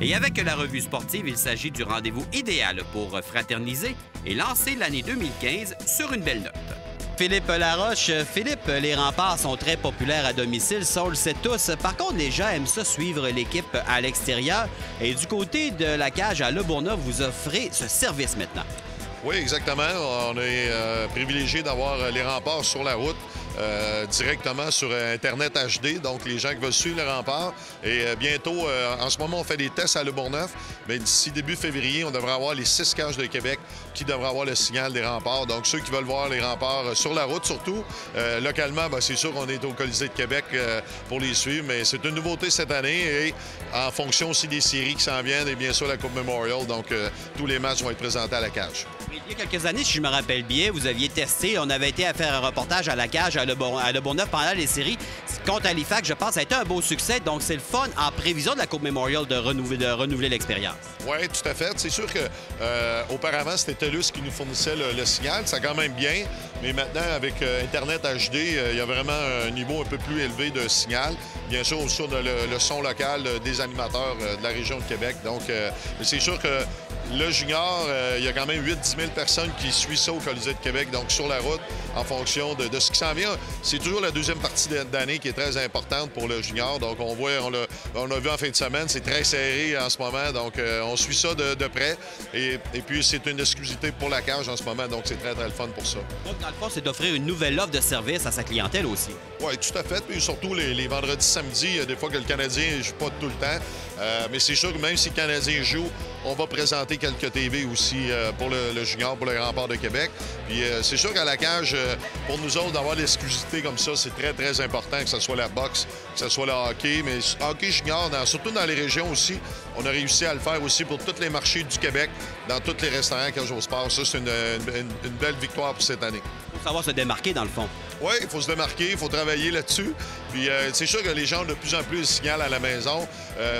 Et avec la revue sportive, il s'agit du rendez-vous idéal pour fraterniser et lancer l'année 2015 sur une belle note. Philippe Laroche. Philippe, les remparts sont très populaires à domicile, ça on le sait tous. Par contre, les gens aiment ça suivre l'équipe à l'extérieur. Et du côté de la cage à Le Bourgneuf, vous offrez ce service maintenant. Oui, exactement. On est privilégié d'avoir les remparts sur la route. Directement sur Internet HD, donc les gens qui veulent suivre les remparts. Et bientôt, en ce moment, on fait des tests à Le Bourgneuf, mais d'ici début février, on devrait avoir les 6 cages de Québec qui devraient avoir le signal des remparts. Donc, ceux qui veulent voir les remparts sur la route, surtout, localement, c'est sûr qu'on est au Colisée de Québec pour les suivre, mais c'est une nouveauté cette année et en fonction aussi des séries qui s'en viennent et bien sûr la Coupe Memorial, donc tous les matchs vont être présentés à la cage. Il y a quelques années, si je me rappelle bien, vous aviez testé, on avait été à faire un reportage à la cage à Le Bourgneuf pendant les séries. Contre Halifax, je pense, ça a été un beau succès. Donc, c'est le fun, en prévision de la Coupe Memorial, de renouveler l'expérience. Oui, tout à fait. C'est sûr que auparavant, c'était TELUS qui nous fournissait le signal. Ça quand même bien. Mais maintenant, avec Internet HD, il y a vraiment un niveau un peu plus élevé de signal. Bien sûr, aussi le son local des animateurs de la région de Québec. Donc, c'est sûr que le junior, il y a quand même 8-10 000 personnes qui suivent ça au Colisée de Québec, donc sur la route, en fonction de ce qui s'en vient. C'est toujours la deuxième partie d'année qui est très importante pour le junior. Donc, on a vu en fin de semaine, c'est très serré en ce moment. Donc, on suit ça de près. Et puis, c'est une exclusivité pour la cage en ce moment. Donc, c'est très, très le fun pour ça. Donc, dans le fond, c'est d'offrir une nouvelle offre de service à sa clientèle aussi. Oui, tout à fait. Puis surtout les vendredis, samedis, il y a des fois que le Canadien ne joue pas tout le temps. Mais c'est sûr que même si le Canadien joue, on va présenter quelques TV aussi pour le junior, pour le Rempart de Québec. Puis c'est sûr qu'à la cage, pour nous autres, d'avoir l'exclusivité comme ça, c'est très, très important, que ce soit la boxe, que ce soit le hockey. Mais hockey junior, surtout dans les régions aussi, on a réussi à le faire aussi pour tous les marchés du Québec, dans tous les restaurants Cage au Sport. Ça, c'est une belle victoire pour cette année. Il faut savoir se démarquer, dans le fond. Oui, il faut se démarquer, il faut travailler là-dessus. Puis c'est sûr que les gens ont de plus en plus de signal à la maison.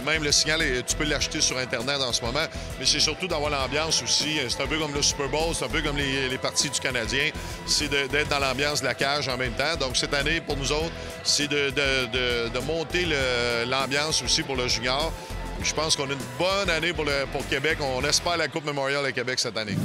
Même le signal, tu peux l'acheter sur Internet en ce moment. Mais c'est surtout d'avoir l'ambiance aussi. C'est un peu comme le Super Bowl, c'est un peu comme les parties du Canadien. C'est d'être dans l'ambiance de la cage en même temps. Donc cette année, pour nous autres, c'est de monter l'ambiance aussi pour le junior. Je pense qu'on a une bonne année pour Québec. On espère la Coupe Memorial à Québec cette année.